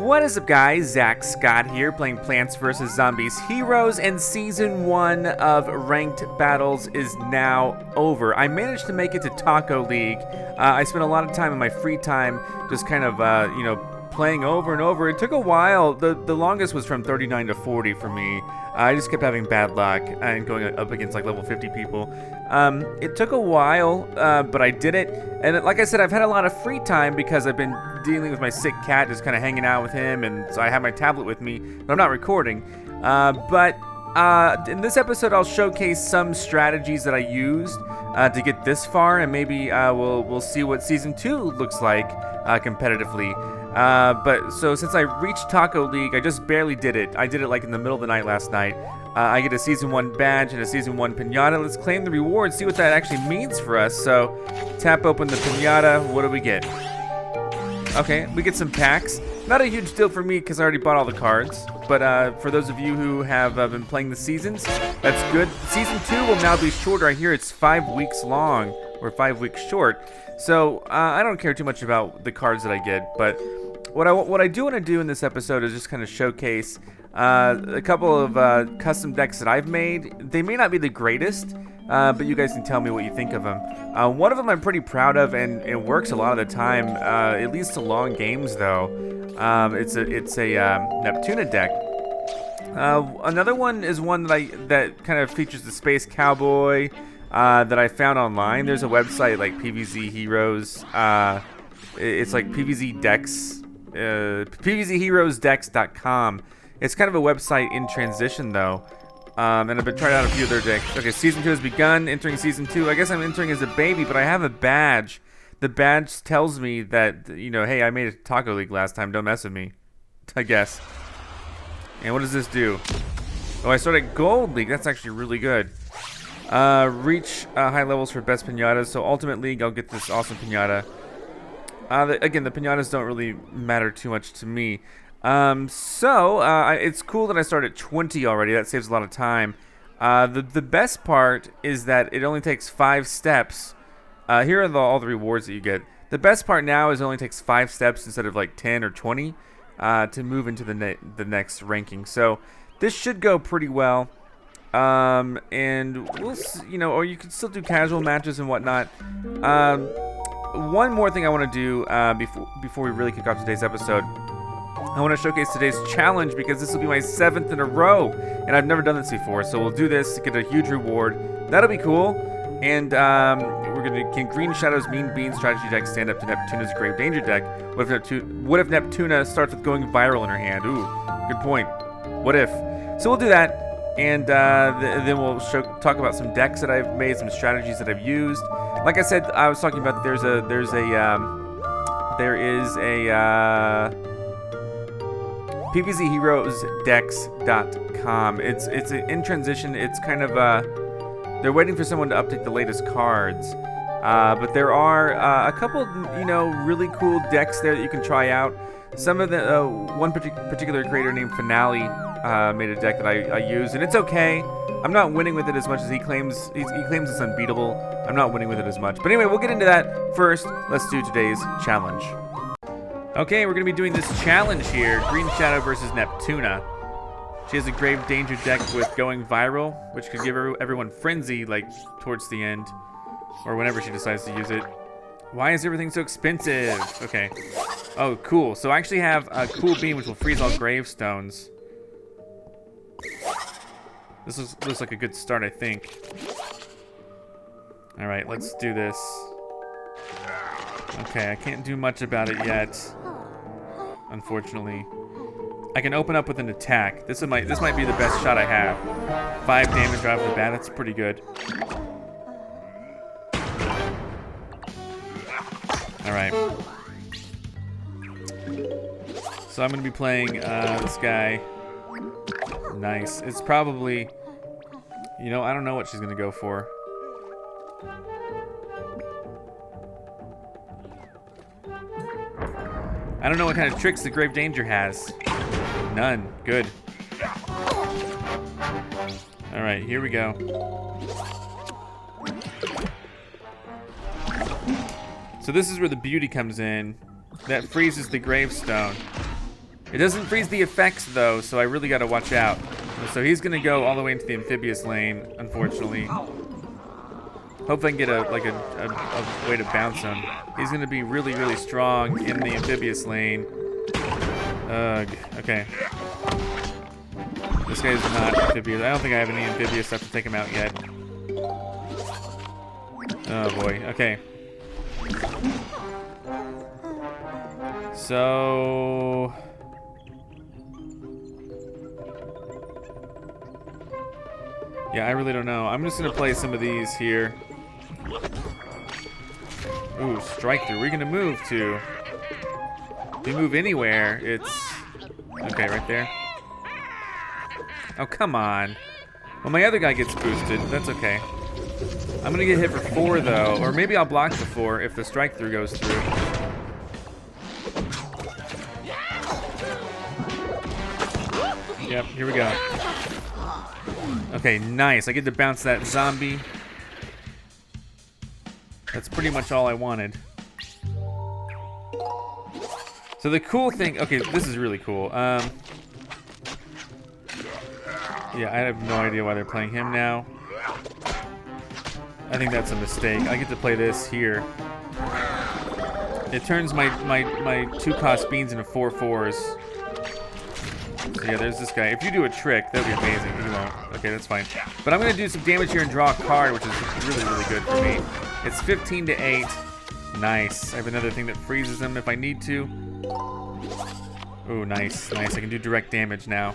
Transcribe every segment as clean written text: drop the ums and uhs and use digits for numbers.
What is up, guys? Zack Scott here, playing Plants vs. Zombies Heroes, and Season 1 of Ranked Battles is now over. I managed to make it to Taco League. I spent a lot of time in my free time just kind of, playing over and over. It took a while. The longest was from 39 to 40 for me. I just kept having bad luck and going up against like level 50 people. It took a while, but I did it. And like I said, I've had a lot of free time because I've been dealing with my sick cat, just kind of hanging out with him, and so I have my tablet with me, but I'm not recording. But in this episode, I'll showcase some strategies that I used to get this far, and maybe we'll see what Season 2 looks like competitively. But so since I reached Taco League, I just barely did it. I did it like in the middle of the night last night. I get a Season 1 badge and a Season 1 pinata. Let's claim the reward, see what that actually means for us. So tap open the pinata. What do we get? Okay, we get some packs. Not a huge deal for me because I already bought all the cards. But for those of you who have been playing the seasons, that's good. Season 2 will now be shorter. I hear it's 5 weeks long, or 5 weeks short. So I don't care too much about the cards that I get, but what I do want to do in this episode is just kind of showcase a couple of custom decks that I've made. They may not be the greatest, but you guys can tell me what you think of them. One of them I'm pretty proud of, and it works a lot of the time. It leads to long games, though. It's a Neptuna deck. Another one is one that kind of features the Space Cowboy that I found online. There's a website like PvZ Heroes. It's like PvZ Decks. PvZHeroesDecks.com. It's kind of a website in transition, though. And I've been trying out a few of their decks. Okay, Season 2 has begun. Entering Season 2. I guess I'm entering as a baby, but I have a badge. The badge tells me that, hey, I made a Taco League last time. Don't mess with me, I guess. And what does this do? Oh, I started Gold League. That's actually really good. Reach high levels for best pinatas. So Ultimate League, I'll get this awesome pinata. Again, the pinatas don't really matter too much to me. It's cool that I started at 20 already. That saves a lot of time. The best part is that it only takes 5 steps. Here are all the rewards that you get. The best part now is it only takes 5 steps instead of like 10 or 20 to move into the next ranking. So this should go pretty well. And we'll see, or you can still do casual matches and whatnot. One more thing I want to do before we really kick off today's episode. I want to showcase today's challenge because this will be my 7th in a row, and I've never done this before. So we'll do this to get a huge reward. That'll be cool. And can Green Shadow's Mean Bean strategy deck stand up to Neptuna's Grave Danger deck? What if Neptuna starts with going viral in her hand? Ooh, good point. What if? So we'll do that. And then we'll talk about some decks that I've made, some strategies that I've used. Like I said, I was talking about there is a PvZ Heroes Decks.com. It's in transition. It's kind of they're waiting for someone to update the latest cards. But there are a couple really cool decks there that you can try out. Some of the one particular creator named Finale made a deck that I use, and it's okay. I'm not winning with it as much as he claims. He claims it's unbeatable. I'm not winning with it as much. But anyway, we'll get into that. First, let's do today's challenge. Okay, we're going to be doing this challenge here. Green Shadow versus Neptuna. She has a Grave Danger deck with going viral, which could give everyone frenzy, like, towards the end. Or whenever she decides to use it. Why is everything so expensive? Okay. Oh, cool. So I actually have a cool beam, which will freeze all gravestones. This looks like a good start, I think. Alright, let's do this. Okay, I can't do much about it yet. Unfortunately. I can open up with an attack. This might be the best shot I have. 5 damage right off the bat, that's pretty good. Alright. So I'm going to be playing this guy. Nice. It's probably... I don't know what she's going to go for. I don't know what kind of tricks the Grave Danger has. None. Good. Alright, here we go. So this is where the beauty comes in. That freezes the gravestone. It doesn't freeze the effects though, so I really gotta watch out. So he's gonna go all the way into the amphibious lane, unfortunately. Hope I can get a way to bounce him. He's gonna be really, really strong in the amphibious lane. Ugh, okay. This guy's not amphibious. I don't think I have any amphibious stuff to take him out yet. Oh boy, okay. So... yeah, I really don't know. I'm just gonna play some of these here. Ooh, strike through. We're gonna move to. If we move anywhere, it's okay right there. Oh, come on. Well, my other guy gets boosted. That's okay. I'm gonna get hit for 4 though, or maybe I'll block the 4 if the strike through goes through. Yep, here we go. Okay, nice. I get to bounce that zombie. That's pretty much all I wanted. So the cool thing, okay, this is really cool. Yeah, I have no idea why they're playing him now. I think that's a mistake. I get to play this here. It turns my 2-cost beans into 4/4s. So yeah, there's this guy. If you do a trick, that would be amazing. You won't. Okay, that's fine. But I'm gonna do some damage here and draw a card, which is really, really good for me. It's 15 to 8. Nice. I have another thing that freezes him if I need to. Ooh, nice, nice. I can do direct damage now.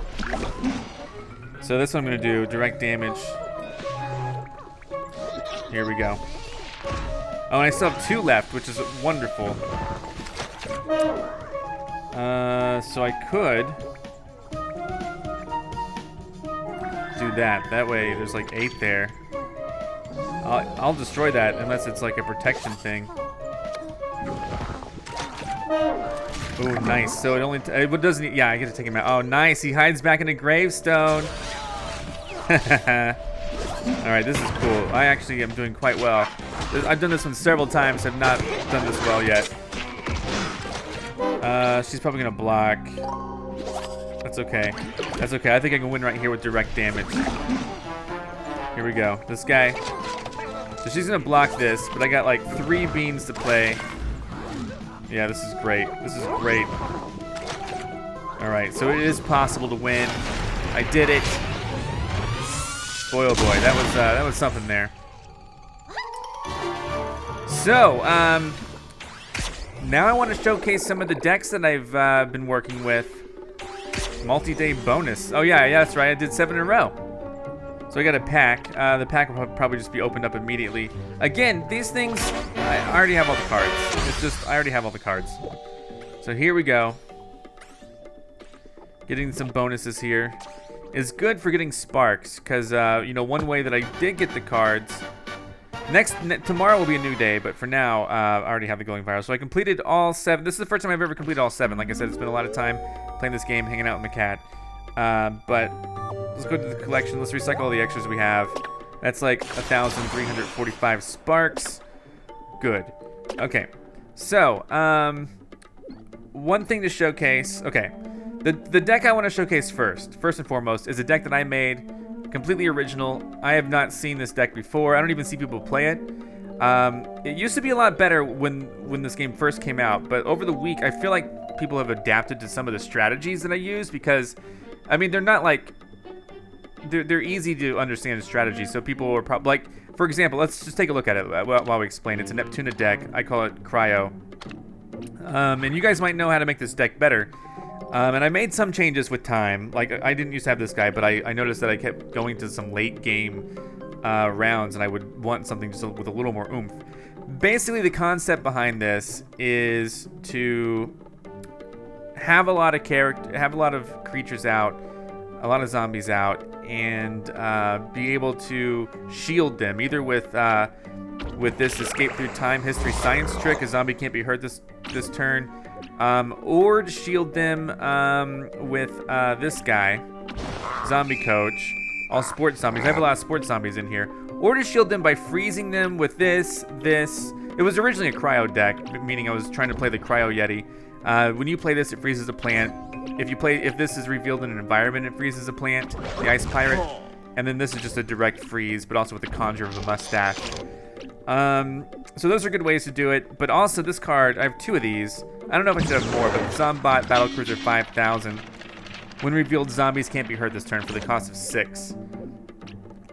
So this one I'm gonna do direct damage. Here we go. Oh, and I still have 2 left, which is wonderful. So I could do that. That way, there's like 8 there. I'll destroy that unless it's like a protection thing. Oh, nice. So it only it doesn't. Yeah, I get to take him out. Oh, nice. He hides back in a gravestone. All right, this is cool. I actually am doing quite well. I've done this one several times. Have not done this well yet. She's probably gonna block. That's okay. That's okay. I think I can win right here with direct damage. Here we go. This guy. So she's gonna block this, but I got like 3 beans to play. Yeah, this is great. This is great. All right, so it is possible to win. I did it. Boy, oh boy, that was something there. So, now I want to showcase some of the decks that I've been working with. Multi-day bonus. Oh yeah, that's right. I did 7 in a row. So I got a pack. The pack will probably just be opened up immediately. Again, these things, I already have all the cards. It's just, I already have all the cards. So here we go. Getting some bonuses here. Is good for getting sparks, because, you know, one way that I did get the cards. Tomorrow will be a new day, but for now, I already have the glowing viral. So I completed all 7. This is the first time I've ever completed all 7. Like I said, it's been a lot of time playing this game, hanging out with my cat. But let's go to the collection. Let's recycle all the extras we have. That's like 1,345 sparks. Good. Okay. So, one thing to showcase. Okay. The deck I want to showcase first and foremost, is a deck that I made, completely original. I have not seen this deck before. I don't even see people play it. It used to be a lot better when this game first came out, but over the week, I feel like people have adapted to some of the strategies that I use because, I mean, they're not like, they're easy to understand strategies. So people are probably, like, for example, let's just take a look at it while we explain. It's a Neptuna deck. I call it Cryo. And you guys might know how to make this deck better. And I made some changes with time. Like, I didn't used to have this guy, but I noticed that I kept going to some late game rounds, and I would want something just with a little more oomph. Basically, the concept behind this is to have a lot of creatures out, a lot of zombies out, and be able to shield them either with this escape through time history science trick. A zombie can't be hurt this turn. Or to shield them with this guy, Zombie Coach, all sports zombies. I have a lot of sports zombies in here. Or to shield them by freezing them with this. It was originally a cryo deck, meaning I was trying to play the Cryo Yeti. When you play this, it freezes a plant. if this is revealed in an environment, it freezes a plant, the Ice Pirate. And then this is just a direct freeze, but also with the conjure of a mustache. So those are good ways to do it. But also this card, I have 2 of these. I don't know if I should have more, but Zombot Battlecruiser 5000. When revealed, zombies can't be hurt this turn for the cost of 6.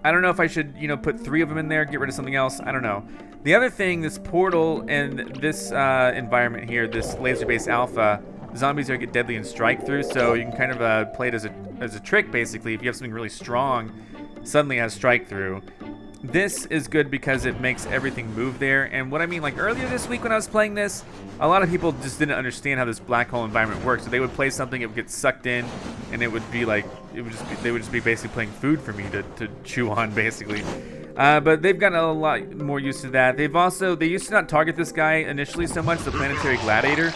I don't know if I should, put 3 of them in there, get rid of something else. I don't know. The other thing, this portal and this environment here, this laser-based alpha, zombies are get deadly and strike through, so you can kind of play it as a trick, basically. If you have something really strong, suddenly has strike through. This is good because it makes everything move there. And what I mean, like earlier this week when I was playing this, a lot of people just didn't understand how this black hole environment works. So they would play something, it would get sucked in, and it would be like, they would just be basically playing food for me to chew on, basically. But they've gotten a lot more used to that. They used to not target this guy initially so much, the Planetary Gladiator.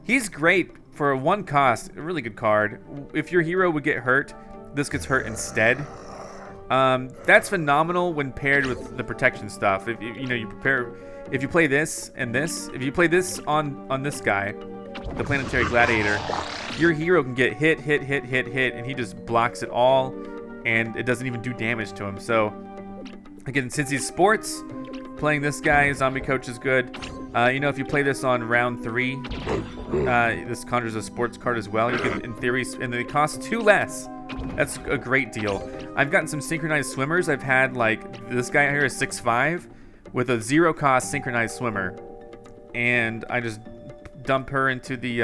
He's great for 1 cost, a really good card. If your hero would get hurt, this gets hurt instead. That's phenomenal when paired with the protection stuff. If you play this and this, if you play this on this guy, the Planetary Gladiator, your hero can get hit, and he just blocks it all, and it doesn't even do damage to him. So, again, since he's sports, playing this guy, Zombie Coach, is good. If you play this on round 3, this conjures a sports card as well. You can, in theory, and it costs 2 less. That's a great deal. I've gotten some synchronized swimmers. I've had, like, this guy here is 6'5", with a 0 cost synchronized swimmer, and I just dump her into the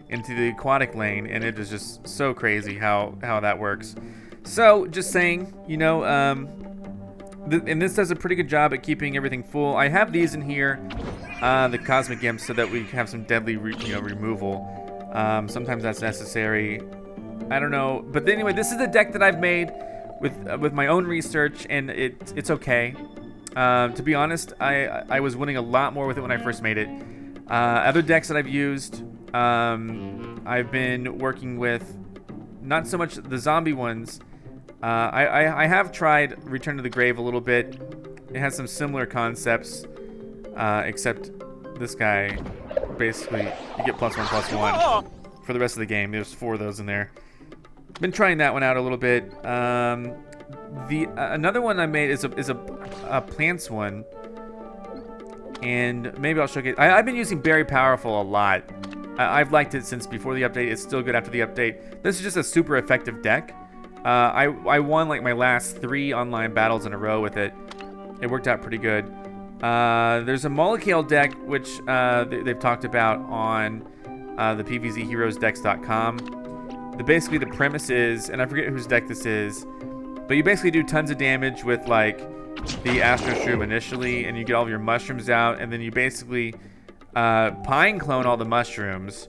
aquatic lane, and it is just so crazy how that works. So, just saying, and this does a pretty good job at keeping everything full. I have these in here, the Cosmic Imps, so that we have some deadly removal. Sometimes that's necessary. I don't know, but anyway, this is the deck that I've made with my own research, and it's okay. To be honest, I was winning a lot more with it when I first made it. Other decks that I've used, I've been working with not so much the zombie ones. I have tried Return to the Grave a little bit. It has some similar concepts, except this guy, basically, you get +1/+1 for the rest of the game. There's 4 of those in there. Been trying that one out a little bit. Another one I made is a plants one, and maybe I'll show you. I've been using Very Powerful a lot. I've liked it since before the update. It's still good after the update. This is just a super effective deck. I won like my last 3 online battles in a row with it. It worked out pretty good. There's a Molecule deck which they've talked about on the PvZ Heroes decks.com. Basically the premise is, and I forget whose deck this is, but you basically do tons of damage with like the Astro Shroom initially, and you get all of your mushrooms out, and then you basically pine clone all the mushrooms,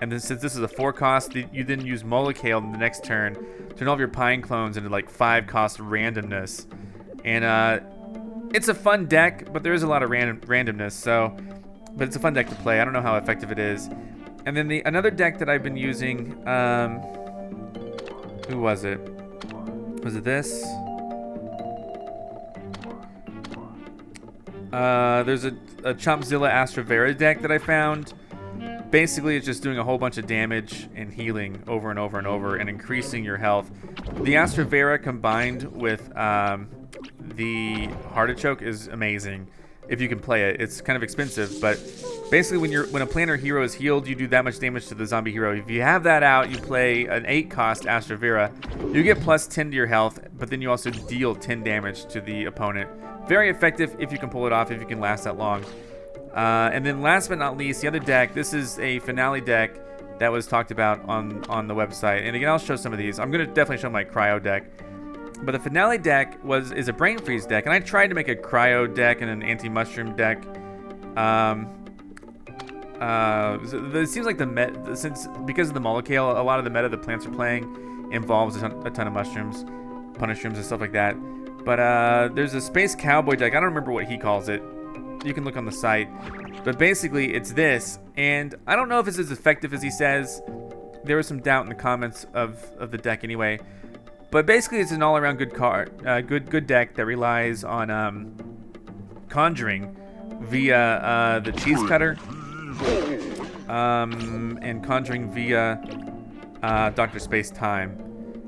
and then since this is a 4 cost, you then use Molecule in the next turn, turn all of your pine clones into like 5 cost randomness, and it's a fun deck, but there is a lot of randomness, but it's a fun deck to play. I don't know how effective it is. And then another deck that I've been using, who was it? Was it this? There's a Chompzilla Astravera deck that I found. Basically, it's just doing a whole bunch of damage and healing over and over and over and increasing your health. The Astravera combined with the Artichoke is amazing. If you can play it, it's kind of expensive, but basically when a planar hero is healed, you do that much damage to the zombie hero. If you have that out, you play an 8 cost Astravera, you get +10 to your health, but then you also deal 10 damage to the opponent. Very effective if you can pull it off, if you can last that long. And then last but not least, the other deck, this is a Finale deck that was talked about on the website. And again, I'll show some of these. I'm going to definitely show my Cryo deck. But the Finale deck is a Brain Freeze deck, and I tried to make a Cryo deck and an Anti-Mushroom deck. It seems like because of the Molecule, a lot of the meta the plants are playing involves a ton of mushrooms, Punishrooms, and stuff like that. But there's a Space Cowboy deck. I don't remember what he calls it. You can look on the site. But basically, it's this, and I don't know if it's as effective as he says. There was some doubt in the comments of the deck anyway. But basically, it's an all-around good card, good deck that relies on conjuring via the cheese cutter, and conjuring via Dr. Space Time.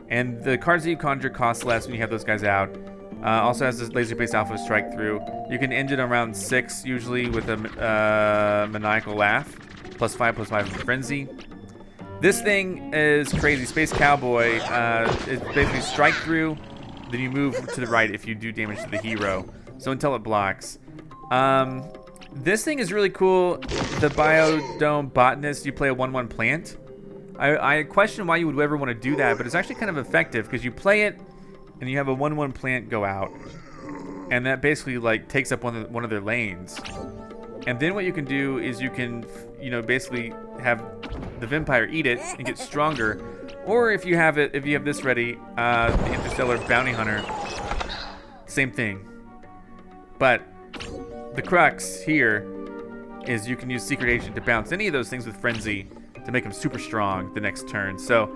And the cards that you conjure cost less when you have those guys out. Also has this laser-based alpha strike through. You can end it around 6 usually with a maniacal laugh. +5/+5 frenzy. This thing is crazy. Space Cowboy. It's basically strike through, then you move to the right if you do damage to the hero. So until it blocks. This thing is really cool. The Biodome Botanist, you play a 1/1 plant. I question why you would ever want to do that, but it's actually kind of effective because you play it and you have a 1/1 plant go out, and that basically like takes up one of their lanes. And then what you can do is you can, basically have the vampire eat it and get stronger, or if you have this ready, the Interstellar Bounty Hunter, same thing. But the crux here is you can use Secret Agent to bounce any of those things with Frenzy to make them super strong the next turn. So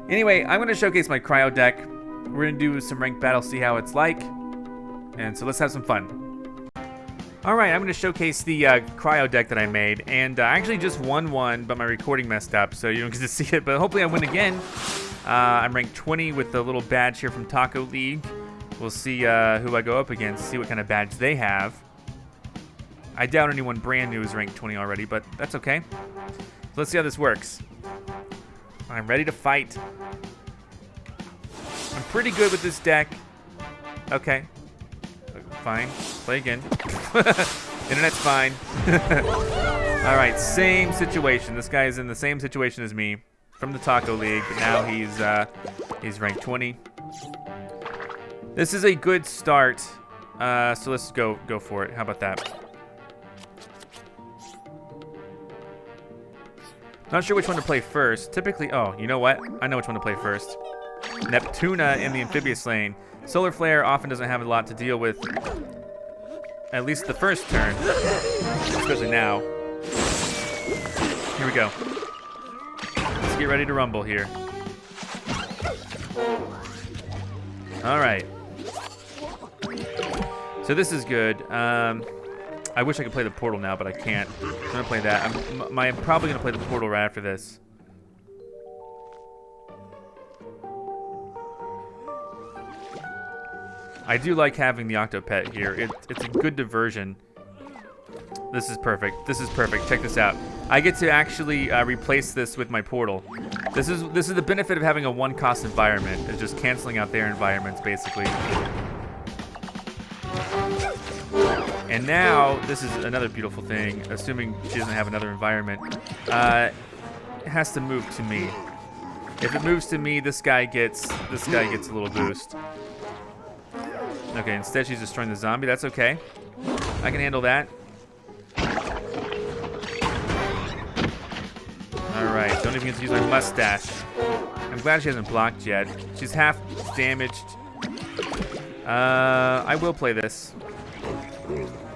anyway, I'm going to showcase my cryo deck. We're going to do some ranked battles, see how it's like. And so let's have some fun. Alright, I'm going to showcase the cryo deck that I made. And I actually just won one, but my recording messed up, so you don't get to see it. But hopefully I win again. I'm ranked 20 with the little badge here from Taco League. We'll see who I go up against, see what kind of badge they have. I doubt anyone brand new is ranked 20 already, but that's okay. So let's see how this works. I'm ready to fight. I'm pretty good with this deck. Okay. Fine. Play again. Internet's fine. Alright, same situation. This guy is in the same situation as me from the Taco League, but now he's ranked 20. This is a good start. So let's go for it. How about that? Not sure which one to play first. Typically, oh, you know what? I know which one to play first. Neptuna in the amphibious lane. Solar Flare often doesn't have a lot to deal with, at least the first turn, especially now. Here we go. Let's get ready to rumble here. All right. So this is good. I wish I could play the portal now, but I can't. I'm gonna play that. I'm probably gonna play the portal right after this. I do like having the Octopet here. It's a good diversion. This is perfect. This is perfect. Check this out. I get to actually replace this with my portal. This is the benefit of having a one-cost environment. It's just canceling out their environments, basically. And now, this is another beautiful thing, assuming she doesn't have another environment. It has to move to me. If it moves to me, this guy gets a little boost. Okay, instead she's destroying the zombie. That's okay. I can handle that. Alright, don't even get to use my mustache. I'm glad she hasn't blocked yet. She's half damaged. I will play this.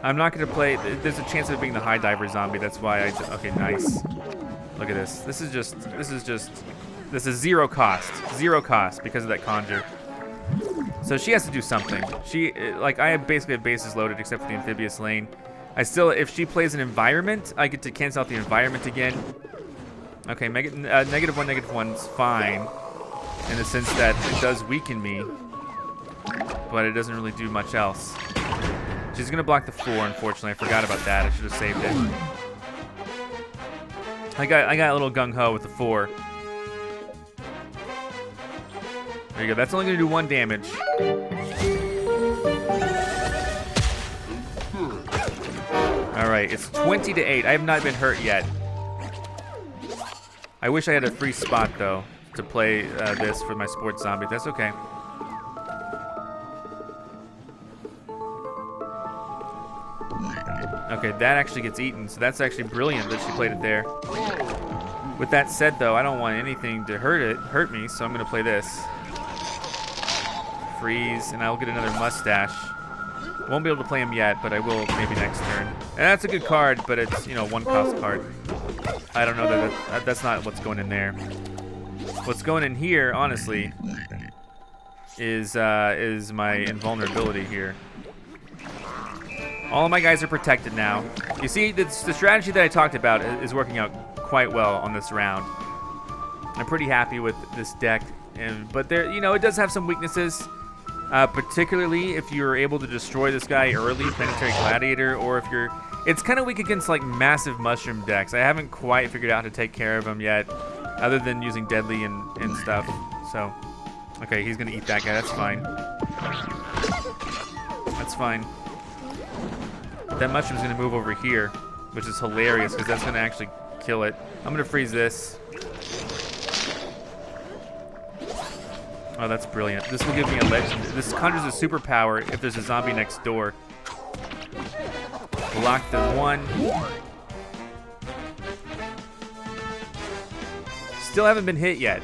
I'm not going to play... There's a chance of it being the high diver zombie. That's why I... Okay, nice. Look at this. This is zero cost. Zero cost because of that conjure. So she has to do something. I basically have bases loaded except for the amphibious lane. If she plays an environment, I get to cancel out the environment again. Okay, -1/-1's fine in the sense that it does weaken me, but it doesn't really do much else. She's gonna block the 4, unfortunately. I forgot about that. I should have saved it. I got a little gung-ho with the 4. There you go. That's only gonna do 1 damage. Alright, it's 20-8. I have not been hurt yet. I wish I had a free spot, though, to play this for my sports zombie. That's okay. Okay, that actually gets eaten, so that's actually brilliant that she played it there. With that said, though, I don't want anything to hurt me, so I'm going to play this. Freeze, and I'll get another mustache. Won't be able to play him yet, but I will maybe next turn. And that's a good card, but it's, one cost card. I don't know that's not what's going in there. What's going in here, honestly, is my invulnerability here. All of my guys are protected now. You see, the strategy that I talked about is working out quite well on this round. I'm pretty happy with this deck, but there, you know, it does have some weaknesses, particularly if you're able to destroy this guy early, Planetary Gladiator, or if you're, it's kind of weak against like massive mushroom decks. I haven't quite figured out how to take care of them yet, other than using deadly and stuff. So, okay, he's gonna eat that guy. That's fine. That's fine. That mushroom's gonna move over here, which is hilarious because that's gonna actually kill it. I'm gonna freeze this. Oh, that's brilliant. This will give me a legend. This conjures a superpower if there's a zombie next door. Block the one. Still haven't been hit yet.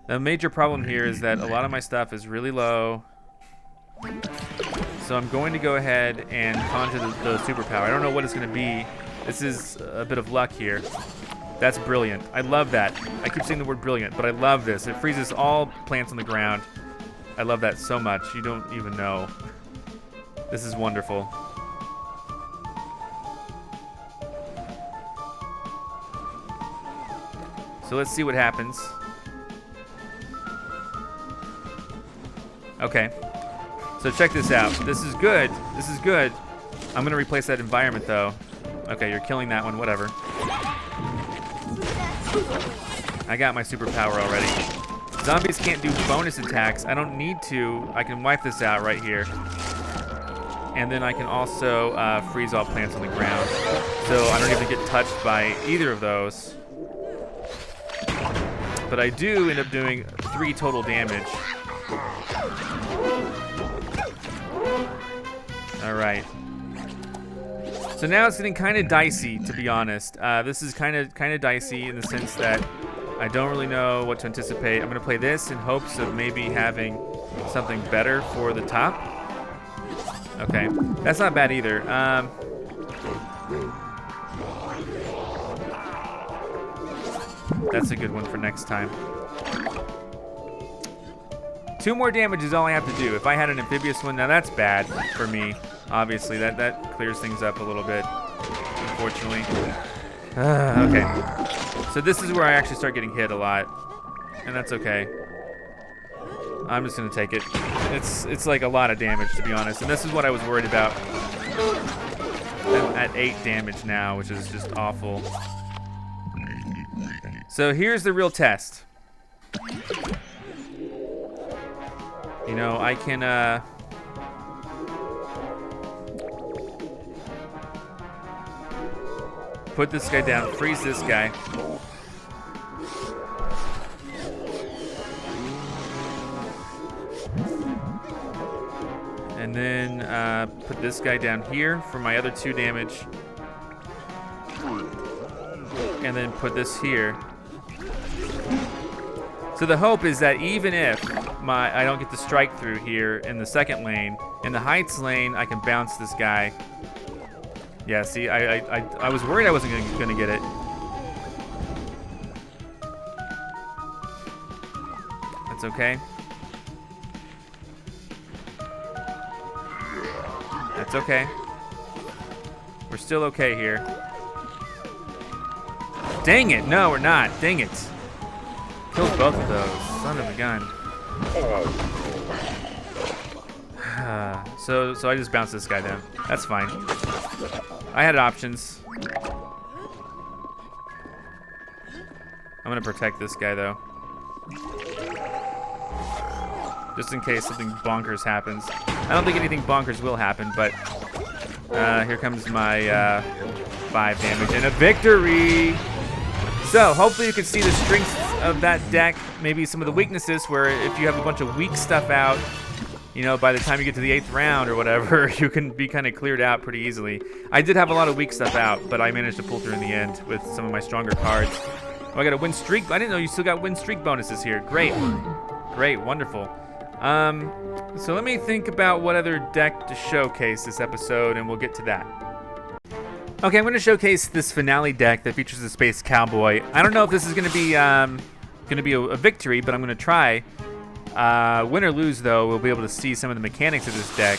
The major problem here is that a lot of my stuff is really low. So I'm going to go ahead and conjure the superpower. I don't know what it's going to be. This is a bit of luck here. That's brilliant. I love that. I keep saying the word brilliant, but I love this. It freezes all plants on the ground. I love that so much. You don't even know. This is wonderful. So let's see what happens. Okay. So check this out. This is good. This is good. I'm gonna replace that environment though. Okay, you're killing that one, whatever. I got my superpower already. Zombies can't do bonus attacks. I don't need to. I can wipe this out right here. And then I can also freeze all plants on the ground. So I don't even get touched by either of those. But I do end up doing 3 total damage. All right. So now it's getting kind of dicey, to be honest. This is kind of dicey in the sense that I don't really know what to anticipate. I'm gonna play this in hopes of maybe having something better for the top. Okay, that's not bad either. That's a good one for next time. 2 more damage is all I have to do. If I had an amphibious one, now that's bad for me. Obviously, that clears things up a little bit, unfortunately. Okay, so this is where I actually start getting hit a lot, and that's okay. I'm just gonna take it. It's like a lot of damage, to be honest, and this is what I was worried about. I'm at 8 damage now, which is just awful. So here's the real test. You know, I can put this guy down, freeze this guy. And then put this guy down here for my other 2 damage. And then put this here. So the hope is that even if I don't get the strike through here in the second lane, in the heights lane, I can bounce this guy. Yeah, see, I was worried I wasn't gonna get it. That's okay. That's okay. We're still okay here. Dang it, no, we're not. Dang it. Killed both of those. Son of a gun. So I just bounced this guy down. That's fine. I had options. I'm gonna protect this guy though. Just in case something bonkers happens. I don't think anything bonkers will happen, but here comes my 5 damage and a victory! So, hopefully you can see the strengths of that deck, maybe some of the weaknesses where if you have a bunch of weak stuff out, you know, by the time you get to the 8th round or whatever, you can be kind of cleared out pretty easily. I did have a lot of weak stuff out, but I managed to pull through in the end with some of my stronger cards. Oh, I got a win streak. I didn't know you still got win streak bonuses here. Great. Great, wonderful. So let me think about what other deck to showcase this episode, and we'll get to that. Okay, I'm going to showcase this finale deck that features the Space Cowboy. I don't know if this is going to be a victory, but I'm going to try. Win or lose, though, we'll be able to see some of the mechanics of this deck.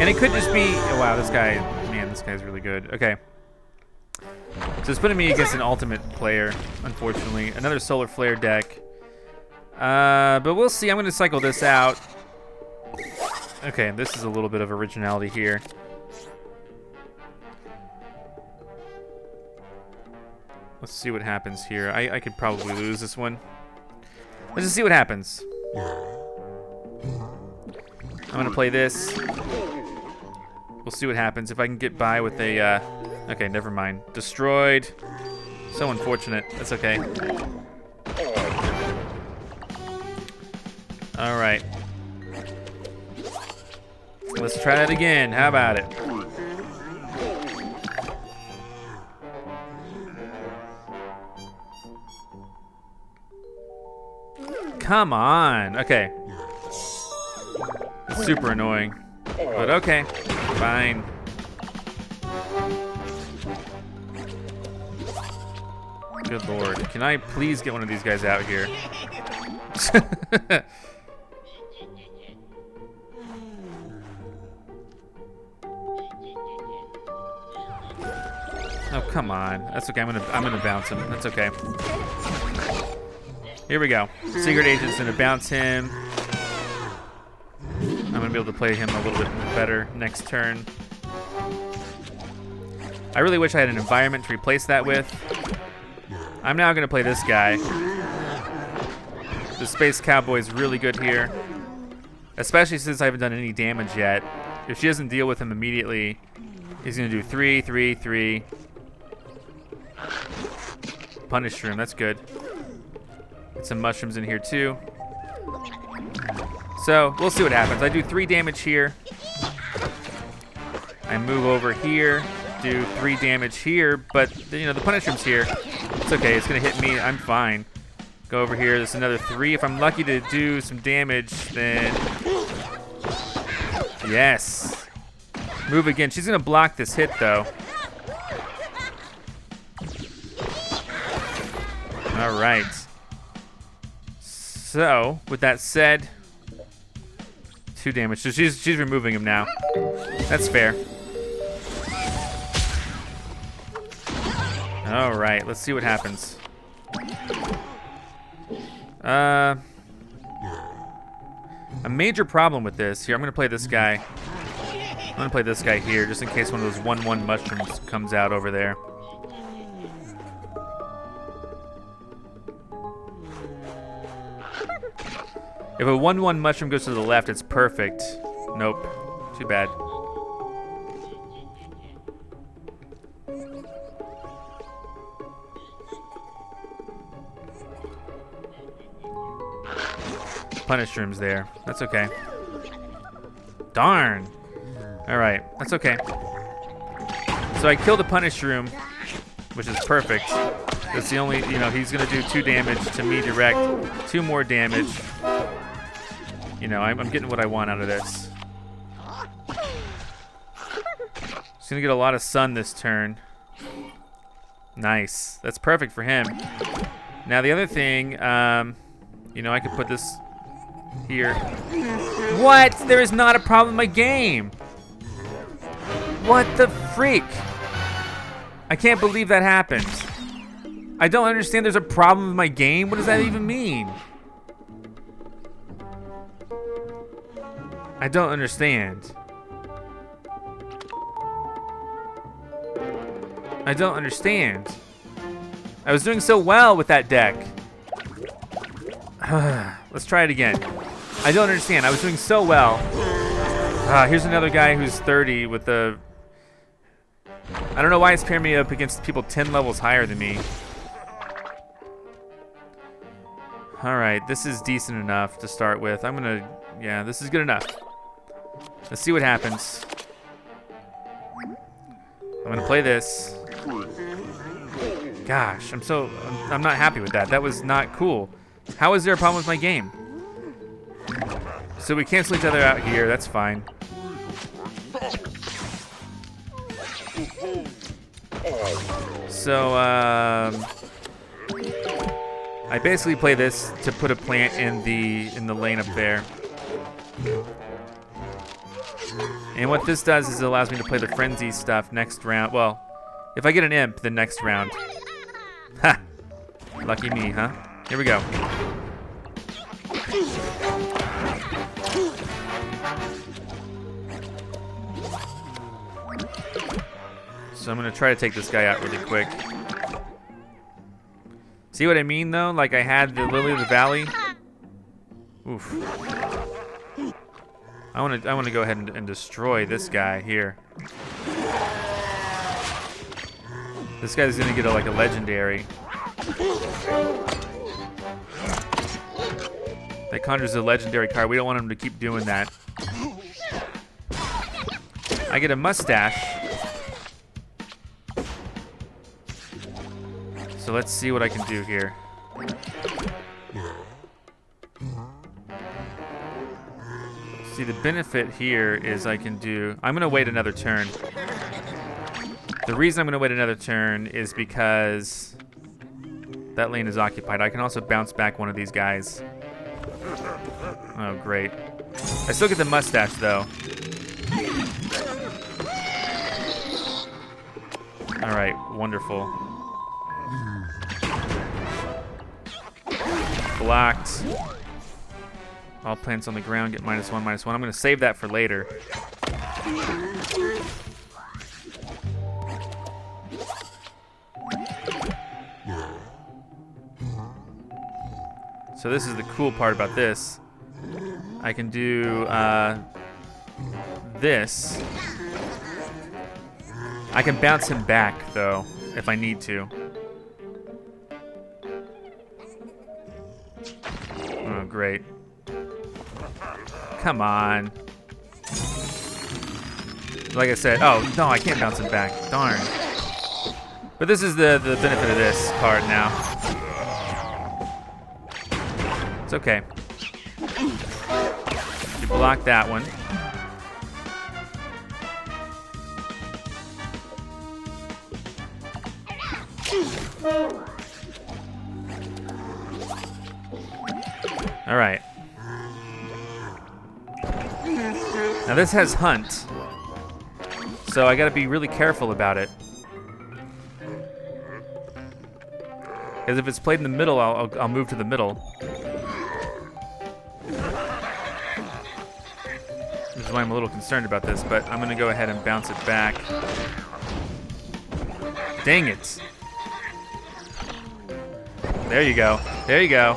And it could just be, oh wow, this guy, man, this guy's really good. Okay. So it's putting me against an ultimate player, unfortunately. Another solar flare deck. But we'll see. I'm going to cycle this out. Okay, this is a little bit of originality here. Let's see what happens here. I could probably lose this one. Let's just see what happens. I'm going to play this. We'll see what happens. If I can get by with a... okay, never mind. Destroyed. So unfortunate. That's okay. All right. Let's try that again. How about it? Come on. Okay. It's super annoying. But okay. Fine. Good lord. Can I please get one of these guys out here? Oh, come on. That's okay. I'm gonna bounce him. That's okay. Here we go. Secret Agent's gonna bounce him. I'm gonna be able to play him a little bit better next turn. I really wish I had an environment to replace that with. I'm now gonna play this guy. The Space Cowboy's really good here, especially since I haven't done any damage yet. If she doesn't deal with him immediately, he's gonna do 3, 3, 3. Punish room, that's good. Get some mushrooms in here too. So we'll see what happens. I do 3 damage here. I move over here, do 3 damage here, but you know the punish room's here. It's okay, it's gonna hit me, I'm fine. Go over here, there's another 3. If I'm lucky to do some damage, then yes. Move again. She's gonna block this hit though. All right. So, with that said, 2 damage. So she's removing him now. That's fair. All right, let's see what happens. A major problem with this here. I'm gonna play this guy. I'm gonna play this guy here, just in case one of those 1/1 mushrooms comes out over there. If a 1/1 mushroom goes to the left, it's perfect. Nope. Too bad. Punish room's there. That's okay. Darn. All right. That's okay. So I killed the punish room, which is perfect. That's the only, you know, he's going to do 2 damage to me direct. 2 more damage. You know, I'm getting what I want out of this. He's going to get a lot of sun this turn. Nice. That's perfect for him. Now, the other thing, you know, I could put this here. What? There is not a problem in my game. What the freak? I can't believe that happened. I don't understand there's a problem with my game. What does that even mean? I don't understand. I don't understand. I was doing so well with that deck. Let's try it again. I don't understand. I was doing so well. Here's another guy who's 30 with the... I don't know why it's pairing me up against people 10 levels higher than me. All right, this is decent enough to start with. I'm gonna... Yeah, this is good enough. Let's see what happens. I'm gonna play this. Gosh, I'm not happy with that. That was not cool. How is there a problem with my game? So we cancel each other out here, that's fine. So, I basically play this to put a plant in the lane up there. And what this does is it allows me to play the frenzy stuff next round. Well, if I get an imp, then next round. Ha! Lucky me, huh? Here we go. So I'm gonna try to take this guy out really quick. See what I mean though? Like I had the Lily of the Valley. Oof. I wanna go ahead and destroy this guy here. This guy's gonna get like a legendary. That conjures a legendary card. We don't want him to keep doing that. I get a mustache. So let's see what I can do here. See, the benefit here is I can do... I'm going to wait another turn. The reason I'm going to wait another turn is because that lane is occupied. I can also bounce back one of these guys. Oh, great. I still get the mustache, though. All right, wonderful. Blocked. All plants on the ground get -1, -1. I'm going to save that for later. So this is the cool part about this. I can do this. I can bounce him back, though, if I need to. Oh, great. Come on. Like I said, oh, no, I can't bounce him back. Darn. But this is the benefit of this card now. It's okay. You block that one. All right. Now this has hunt, so I gotta be really careful about it. Because if it's played in the middle, I'll move to the middle. Which is why I'm a little concerned about this, but I'm gonna go ahead and bounce it back. Dang it. There you go. There you go.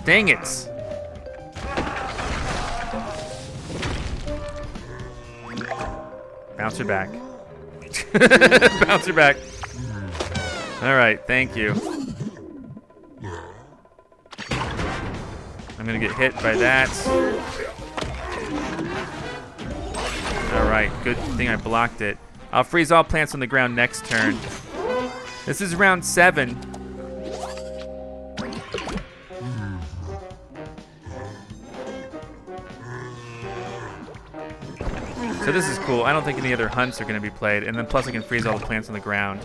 Dang it. Bounce her back. Bounce her back. All right, thank you. I'm gonna get hit by that. All right, good thing I blocked it. I'll freeze all plants on the ground next turn. This is round 7. So this is cool. I don't think any other hunts are going to be played, and then plus I can freeze all the plants on the ground.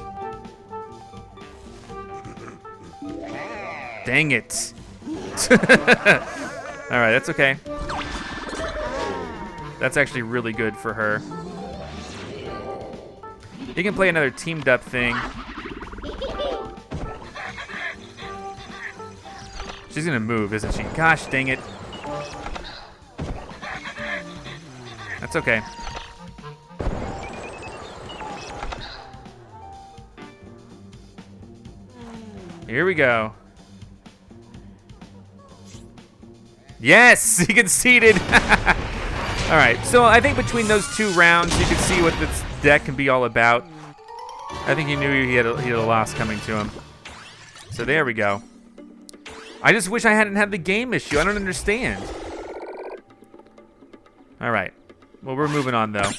Dang it. All right, that's okay. That's actually really good for her. You can play another teamed up thing. She's going to move, isn't she? Gosh, dang it. That's okay. Here we go. Yes, he conceded. All right, so I think between those 2 rounds, you could see what this deck can be all about. I think he knew he had a loss coming to him. So there we go. I just wish I hadn't had the game issue. I don't understand. All right. Well, we're moving on, though.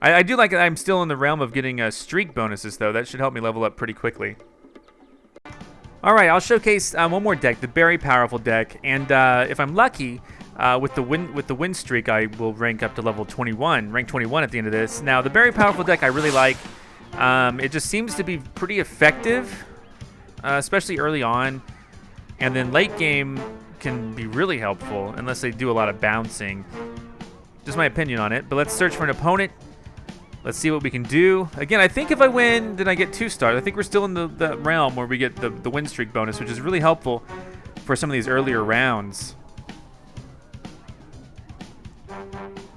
I do like that I'm still in the realm of getting streak bonuses, though. That should help me level up pretty quickly. All right, I'll showcase one more deck, the very powerful deck. And if I'm lucky, with the win streak, I will rank up to level 21, rank 21 at the end of this. Now, the very powerful deck I really like. It just seems to be pretty effective, especially early on. And then late game can be really helpful unless they do a lot of bouncing. Just my opinion on it. But let's search for an opponent. Let's see what we can do. Again, I think if I win, then I get 2 stars. I think we're still in the realm where we get the win streak bonus, which is really helpful for some of these earlier rounds.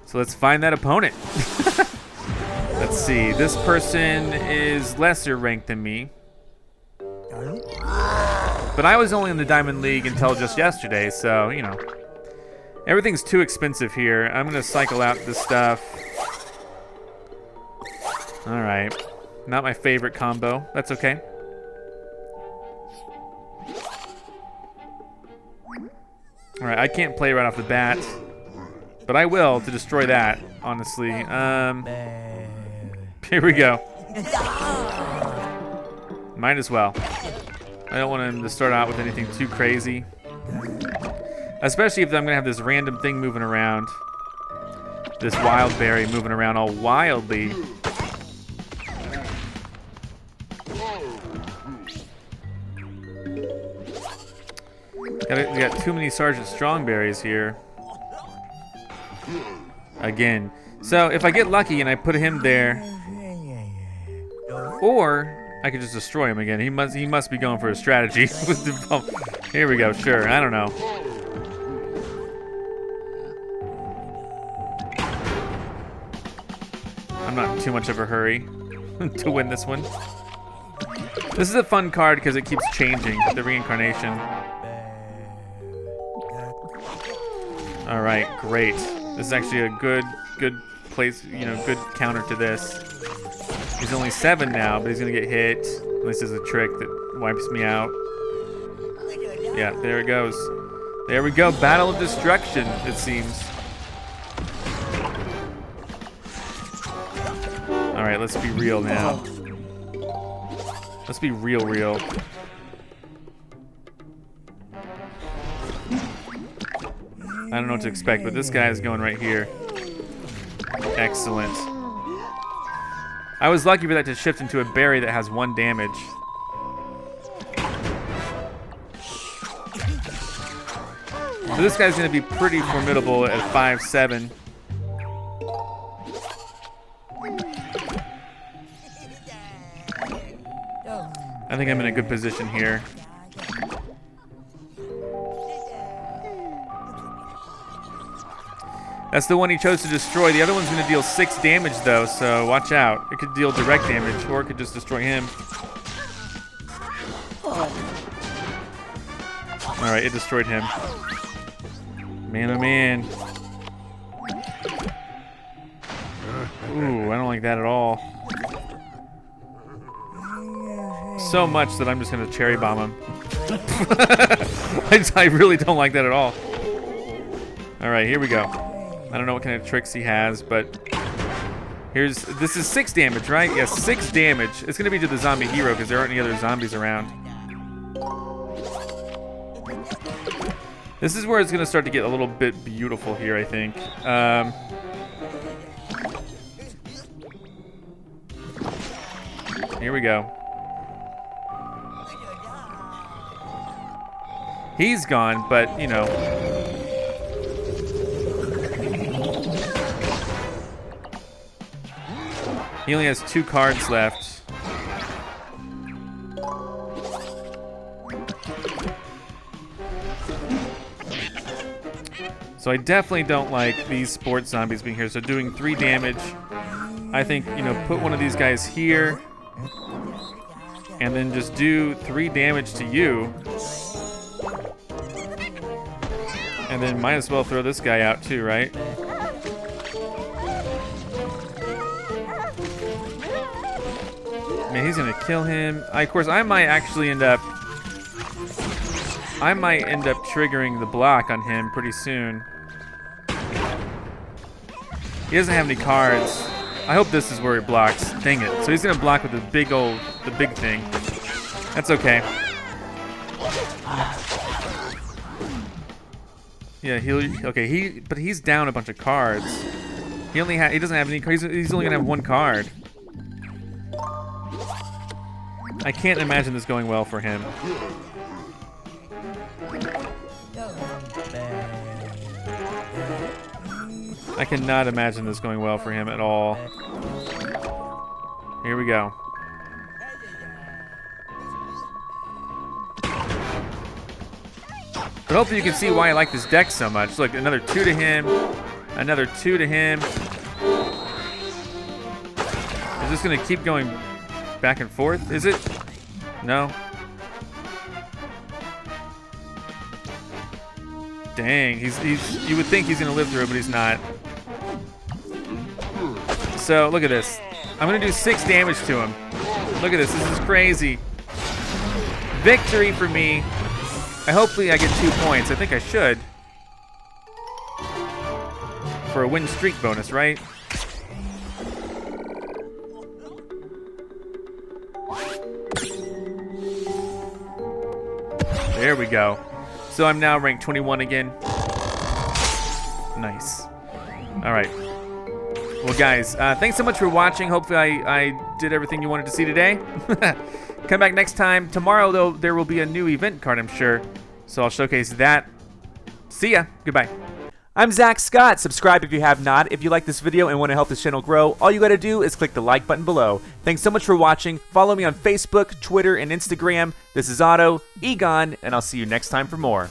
So let's find that opponent. Let's see. This person is lesser ranked than me. But I was only in the Diamond League until just yesterday, so, you know. Everything's too expensive here. I'm going to cycle out this stuff. Alright. Not my favorite combo. That's okay. Alright, I can't play right off the bat. But I will to destroy that, honestly. Here we go. Might as well. I don't want him to start out with anything too crazy. Especially if I'm going to have this random thing moving around. This wild berry moving around all wildly. We got too many Sergeant Strongberries here. Again. So if I get lucky and I put him there, or I could just destroy him again. He must be going for a strategy with the bump. Here we go. Sure. I don't know. I'm not in too much of a hurry to win this one. This is a fun card because it keeps changing the reincarnation. All right, great. This is actually a good place, you know, good counter to this. He's only 7 now, but he's gonna get hit. This is a trick that wipes me out. Yeah, there it goes. There we go, Battle of Destruction, it seems. All right, let's be real now. Let's be real. I don't know what to expect, but this guy is going right here. Excellent. I was lucky for that to shift into a berry that has 1 damage. So this guy's going to be pretty formidable at 5-7. I think I'm in a good position here. That's the one he chose to destroy. The other one's going to deal 6 damage, though, so watch out. It could deal direct damage, or it could just destroy him. Alright, it destroyed him. Man, oh man. Ooh, I don't like that at all. So much that I'm just going to cherry bomb him. I really don't like that at all. Alright, here we go. I don't know what kind of tricks he has, but this is 6 damage, right? Yes, 6 damage. It's gonna be to the zombie hero because there aren't any other zombies around. This is where it's gonna start to get a little bit beautiful here, I think. Here we go. He's gone, but you know. He only has 2 cards left. So I definitely don't like these sports zombies being here. So doing 3 damage, I think, you know, put one of these guys here, and then just do 3 damage to you. And then might as well throw this guy out too, right? Man, he's gonna kill him. Of course, I might actually end up triggering the block on him pretty soon. He doesn't have any cards. I hope this is where he blocks. Dang it. So he's gonna block with the big thing. That's okay. Yeah, but he's down a bunch of cards. He doesn't have any cards. He's only gonna have 1 card. I can't imagine this going well for him. I cannot imagine this going well for him at all. Here we go. But hopefully you can see why I like this deck so much. Look, another 2 to him. Another 2 to him. Is this going to keep going back and forth? Is it? No. Dang, you would think he's going to live through it, but he's not. So, look at this. I'm going to do 6 damage to him. Look at this. This is crazy. Victory for me. Hopefully I get 2 points. I think I should. For a win streak bonus, right? There we go. So I'm now ranked 21 again. Nice. All right. Well, guys, thanks so much for watching. Hopefully I did everything you wanted to see today. Come back next time. Tomorrow, though, there will be a new event card, I'm sure. So I'll showcase that. See ya. Goodbye. I'm Zack Scott. Subscribe if you have not. If you like this video and want to help this channel grow, all you got to do is click the like button below. Thanks so much for watching. Follow me on Facebook, Twitter, and Instagram. This is Otto, Egon, and I'll see you next time for more.